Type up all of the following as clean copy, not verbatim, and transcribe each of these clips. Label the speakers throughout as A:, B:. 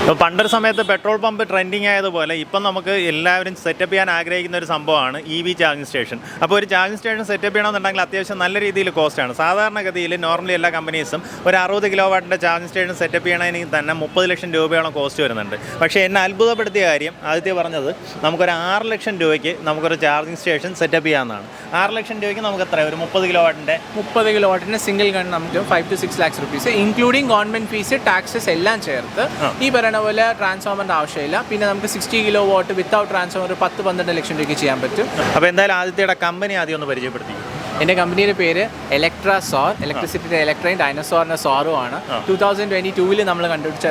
A: അപ്പോൾ പണ്ടൊരു സമയത്ത് പെട്രോൾ പമ്പ് ട്രെൻഡിങ് ആയതുപോലെ ഇപ്പം നമുക്ക് എല്ലാവരും സെറ്റപ്പ് ചെയ്യാൻ ആഗ്രഹിക്കുന്ന ഒരു സംഭവമാണ് EV ചാർജിങ് സ്റ്റേഷൻ. അപ്പോൾ ഒരു ചാർജിങ് സ്റ്റേഷൻ സെറ്റപ്പ് ചെയ്യണമെന്നുണ്ടെങ്കിൽ അത്യാവശ്യം നല്ല രീതിയിൽ കോസ്റ്റാണ്. സാധാരണഗതിയിൽ നോർമലി എല്ലാ കമ്പനീസും ഒരു 60 കിലോ വാട്ടിൻ്റെ ചാർജിങ് സ്റ്റേഷൻ സെറ്റപ്പ് ചെയ്യണമെങ്കിൽ തന്നെ 30 ലക്ഷം രൂപയോളം കോസ്റ്റ് വരുന്നുണ്ട്. പക്ഷേ എന്നെ അത്ഭുതപ്പെടുത്തിയ കാര്യം ആദ്യത്തെ പറഞ്ഞത് നമുക്കൊരു 6 ലക്ഷം രൂപയ്ക്ക് നമുക്കൊരു ചാർജിങ് സ്റ്റേഷൻ സെറ്റപ്പ് ചെയ്യാവുന്നതാണ്. 6 ലക്ഷം രൂപയ്ക്ക് നമുക്ക് എത്ര ഒരു 30 കിലോ വാട്ടിൻ്റെ
B: സിംഗിൾ ഗൺ നമുക്ക് 5 to 6 lakhs rupees including government fees taxes എല്ലാം ചേർത്ത് ഈ പറയുന്ന പോലെ ട്രാൻസ്ഫോമറിന്റെ ആവശ്യമില്ല. പിന്നെ നമുക്ക് 60 കിലോ വാട്ട് വിത്തൗട്ട് ട്രാൻസ്ഫോമർ 10-12 ലക്ഷം രൂപയ്ക്ക് ചെയ്യാൻ പറ്റും.
A: അപ്പോൾ എന്തായാലും ആദ്യത്തെ കമ്പനി ആദ്യം ഒന്ന് പരിചയപ്പെടുത്തി.
B: എൻ്റെ കമ്പനിയുടെ പേര് ഇലക്ട്രാസോർ, ഇലക്ട്രിസിറ്റിയുടെ ഇലക്ട്രയും ഡൈനോസോറിൻ്റെ സോറും ആണ്. 2022 നമ്മൾ കണ്ടുപിടിച്ച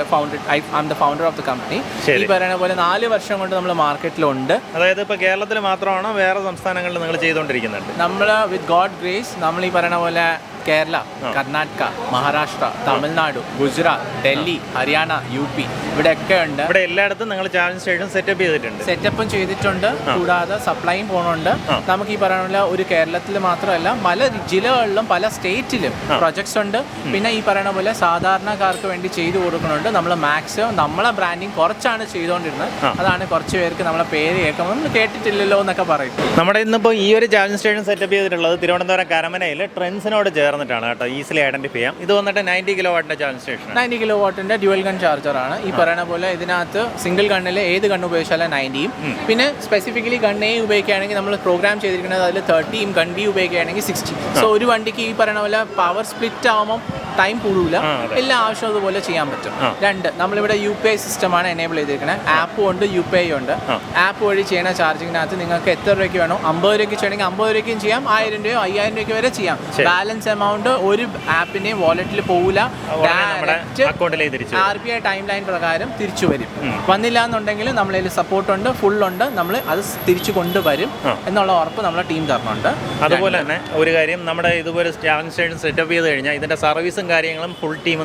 B: ഫൗണ്ടർ ഓഫ് ദ കമ്പനി. ഈ പറയുന്ന പോലെ 4 വർഷം കൊണ്ട് നമ്മൾ മാർക്കറ്റിലുണ്ട്.
A: അതായത് ഇപ്പോൾ കേരളത്തിൽ മാത്രമാണോ വേറെ സംസ്ഥാനങ്ങളിൽ നിങ്ങൾ ചെയ്തുകൊണ്ടിരിക്കുന്നുണ്ട്?
B: നമ്മൾ വിത്ത് ഗോഡ് ഗ്രേസ് നമ്മൾ ഈ പറയുന്ന പോലെ കേരള, കർണാടക, മഹാരാഷ്ട്ര, തമിഴ്നാട്, ഗുജറാത്ത്, ഡൽഹി, ഹരിയാന, UP ഇവിടെയൊക്കെ ഉണ്ട്.
A: ഇവിടെ എല്ലായിടത്തും നിങ്ങൾ ചാർജിങ് സ്റ്റേഷൻ സെറ്റപ്പ് ചെയ്തിട്ടുണ്ട്?
B: സെറ്റപ്പും ചെയ്തിട്ടുണ്ട്. കൂടാതെ സപ്ലൈയും പോകുന്നുണ്ട്. നമുക്ക് ഈ പറയുന്ന ഒരു കേരളത്തിൽ മാത്രമല്ല പല ജില്ലകളിലും പല സ്റ്റേറ്റിലും പ്രൊജക്ട്സ് ഉണ്ട്. പിന്നെ ഈ പറയുന്ന പോലെ സാധാരണക്കാർക്ക് വേണ്ടി ചെയ്തു കൊടുക്കുന്നുണ്ട്. നമ്മൾ മാക്സിമം നമ്മളെ ബ്രാൻഡിങ് കുറച്ചാണ് ചെയ്തുകൊണ്ടിരുന്നത്. അതാണ് കുറച്ച് പേർക്ക് നമ്മളെ പേര് കേൾക്കുമ്പോൾ നമ്മൾ കേട്ടിട്ടില്ലല്ലോ എന്നൊക്കെ പറയും.
A: നമ്മുടെ ഇന്നിപ്പോൾ ഈ ഒരു ചാർജിങ് സ്റ്റേഷൻ സെറ്റപ്പ് ചെയ്തിട്ടുള്ളത് തിരുവനന്തപുരം കരമനയിൽ ട്രെൻഡ്സിനോട് ചേർന്നിട്ടാണ് കേട്ടോ. ഈസിലി ഐഡന്റിഫൈ ചെയ്യാം. ഇത് വന്നിട്ട് 90 കിലോ വാട്ടിന്റെ ചാർജിങ് സ്റ്റേഷൻ.
B: 90 കിലോ വാട്ടിന്റെ ഡ്യുവൽ ഗൺ ചാർജർ ആണ്. ഈ പറയുന്ന പോലെ ഇതിനകത്ത് സിംഗിൾ ഗണ്ണിൽ ഏത് ഗണ്ണ് ഉപയോഗിച്ചാലും 90യും പിന്നെ സ്പെസിഫിക്കലി ഗൺ A ഉപയോഗിക്കുകയാണെങ്കിൽ നമ്മൾ പ്രോഗ്രാം ചെയ്തിരിക്കുന്നത് അതിൽ 30യും ഗൺ B ഉപയോഗിക്കുകയാണെങ്കിൽ 60. സോ ഒരു വണ്ടിക്ക് ഈ പറയുന്ന പോലെ പവർ സ്പ്ലിറ്റ് ആവുമ്പോൾ ടൈം കൂടില്ല. എല്ലാ ആവശ്യവും അതുപോലെ ചെയ്യാൻ പറ്റും. 2 നമ്മളിവിടെ UPI സിസ്റ്റമാണ് എനേബിൾ ചെയ്തിരിക്കുന്നത്. ആപ്പും ഉണ്ട്, UPI ഉണ്ട്. ആപ്പ് വഴി ചെയ്യുന്ന ചാർജിങ്ങിനകത്ത് നിങ്ങൾക്ക് എത്ര രൂപയ്ക്ക് വേണോ, 50 രൂപയ്ക്ക് ചെയ്യണമെങ്കിൽ 50 രൂപയ്ക്കും ചെയ്യാം, 1000 രൂപയോ 5000 രൂപയ്ക്ക് വരെ ചെയ്യാം. ബാലൻസ് എമൗണ്ട് ഒരു ആപ്പിന്റെയും വാലറ്റിൽ പോകില്ല. RBI ടൈം ലൈൻ പ്രകാരം തിരിച്ചു വരും. വന്നില്ല എന്നുണ്ടെങ്കിൽ നമ്മളതിൽ സപ്പോർട്ട് ഉണ്ട്, ഫുൾ ഉണ്ട്, നമ്മൾ അത് തിരിച്ചു കൊണ്ടുവരും എന്നുള്ള ഉറപ്പ് നമ്മളെ ടീം തരണുണ്ട്.
A: അതുപോലെ തന്നെ ഒരു കാര്യം, നമ്മുടെ ഇതുപോലെ ചാർജിങ് സ്റ്റേഷൻ സെറ്റപ്പ് ചെയ്ത് കഴിഞ്ഞാൽ ഇതിന്റെ സർവീസും കാര്യങ്ങളും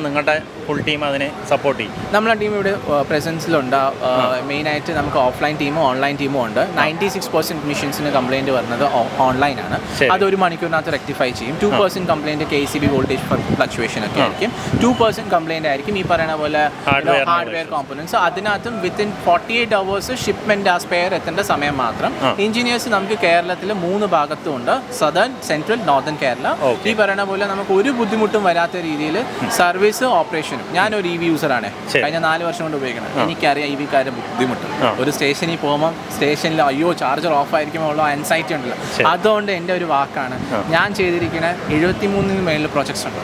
A: നിങ്ങളുടെ ഫുൾ ടീം അതിനെ സപ്പോർട്ട് ചെയ്യും.
B: നമ്മളെ ടീം ഇവിടെ പ്രസൻസിലുണ്ട്. മെയിനായിട്ട് നമുക്ക് ഓഫ്ലൈൻ ടീമും ഓൺലൈൻ ടീമും ഉണ്ട്. 96% മെഷീൻസിന് കംപ്ലൈൻറ്റ് വരുന്നത് ഓൺലൈനാണ്. അത് 1 മണിക്കൂറിനകത്ത് റെക്ടിഫൈ ചെയ്യും. 2% കംപ്ലൈൻറ്റ് KCB വോൾട്ടേജ് ഫ്ലക്ച്വേഷൻ ഒക്കെ ആയിരിക്കും. 2% കംപ്ലൈൻറ്റ് ആയിരിക്കും ഈ പറയുന്ന പോലെ ഹാർഡ്വെയർ കോമ്പണൻസ്. അതിനകത്തും വിത്തിൻ 48 hours ഷിപ്മെൻറ്റ് ആ സ്പെയർ എത്തേണ്ട സമയം മാത്രം. എഞ്ചിനീയേഴ്സ് നമുക്ക് കേരളത്തിൽ 3 ഭാഗത്തും ഉണ്ട്. Southern, central, northern Kerala. ഈ പറയുന്ന പോലെ നമുക്ക് ഒരു ബുദ്ധിമുട്ടും വരാത്ത രീതിയിൽ സർവീസ് ഓപ്പറേഷനും. ഞാനൊരു EV യൂസറാണ്. കഴിഞ്ഞ 4 വർഷം കൊണ്ട് ഉപയോഗിക്കണം. എനിക്കറിയാം EVക്കാരുടെ ബുദ്ധിമുട്ട്. ഒരു സ്റ്റേഷനിൽ പോകുമ്പോൾ സ്റ്റേഷനിൽ അയ്യോ ചാർജർ ഓഫ് ആയിരിക്കുമ്പോൾ ഉള്ള ആൻസൈറ്റി ഉണ്ടല്ലോ. അതുകൊണ്ട് എൻ്റെ ഒരു വാക്കാണ്, ഞാൻ ചെയ്തിരിക്കുന്ന 73 മേളിൽ പ്രോജക്ട്സ് ഉണ്ട്.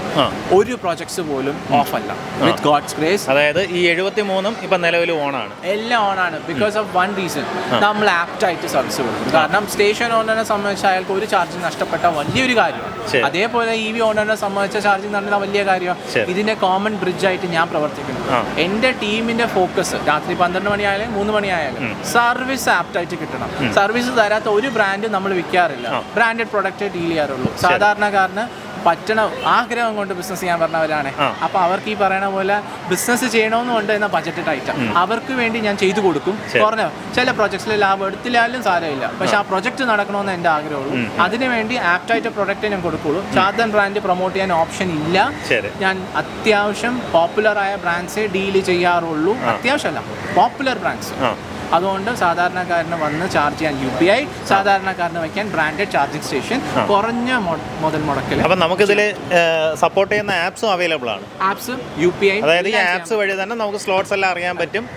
B: ഒരു പ്രോജക്ട്സ് പോലും ഓഫ് അല്ല. With God's grace.
A: അതായത് ഈ 73 ഇപ്പം നിലവിൽ ഓണാണ്.
B: എല്ലാം ഓണാണ്. ബിക്കോസ് ഓഫ് വൺ റീസൺ, നമ്മൾ ആപ്റ്റായിട്ട് സർവീസ് കൊടുക്കും. കാരണം സ്റ്റേഷൻ ഓണറിനെ സംബന്ധിച്ച് അയാൾക്ക് ഒരു ചാർജിങ് നഷ്ടപ്പെട്ട വലിയൊരു കാര്യമാണ്. അതേപോലെ EV ഓണറിനെ സംബന്ധിച്ച ചാർജിങ് നടന്ന വലിയ കാര്യമാണ്. ഇതിന്റെ കോമൺ ബ്രിഡ്ജ് ആയിട്ട് ഞാൻ പ്രവർത്തിക്കുന്നു. എൻ്റെ ടീമിന്റെ ഫോക്കസ് രാത്രി 12 മണിയായാലും 3 മണിയായാലും സർവീസ് ആപ്റ്റായിട്ട് കിട്ടണം. സർവീസ് തരാത്ത ഒരു ബ്രാൻഡ് നമ്മൾ വിൽക്കാറില്ല. ബ്രാൻഡഡ് പ്രൊഡക്റ്റ് ഡീൽ ചെയ്യാറുള്ളൂ. സാധാരണക്കാരന് പറ്റണ ആഗ്രഹം കൊണ്ട് ബിസിനസ് ചെയ്യാൻ പറഞ്ഞവരാണ്. അപ്പോൾ അവർക്ക് ഈ പറയുന്ന പോലെ ബിസിനസ് ചെയ്യണമെന്നുണ്ട് എന്ന ബജറ്റ് ടൈറ്റ്. അവർക്ക് വേണ്ടി ഞാൻ ചെയ്തു കൊടുക്കും. കുറഞ്ഞ ചില പ്രൊജക്ട്സിൽ ലാഭം എടുത്തില്ലാലും സാരമില്ല, പക്ഷെ ആ പ്രൊജക്ട് നടക്കണമെന്ന് എൻ്റെ ആഗ്രഹമുള്ളൂ. അതിനുവേണ്ടി ആപ്റ്റായിട്ട് പ്രൊഡക്റ്റ് ഞാൻ കൊടുക്കുള്ളൂ. സാധാരണ ബ്രാൻഡ് പ്രൊമോട്ട് ചെയ്യാൻ ഓപ്ഷൻ ഇല്ല. ഞാൻ അത്യാവശ്യം പോപ്പുലറായ ബ്രാൻഡ്സേ ഡീൽ ചെയ്യാറുള്ളൂ. അത്യാവശ്യമല്ല, പോപ്പുലർ ബ്രാൻഡ്സ്. അതുകൊണ്ട് സാധാരണക്കാരന് വന്ന് ചാർജ് ചെയ്യാൻ UPI, സാധാരണക്കാരന് വയ്ക്കാൻ ബ്രാൻഡഡ് ചാർജിങ് സ്റ്റേഷൻ, കുറഞ്ഞ മുതൽ മുടക്കിൽ.
A: അപ്പം നമുക്കിതിൽ സപ്പോർട്ട് ചെയ്യുന്ന ആപ്സും അവൈലബിൾ ആണ്.
B: ആപ്സ് UPI,
A: അതായത് ഈ ആപ്സ് വഴി തന്നെ നമുക്ക് സ്ലോട്ട്സ് എല്ലാം അറിയാൻ പറ്റും.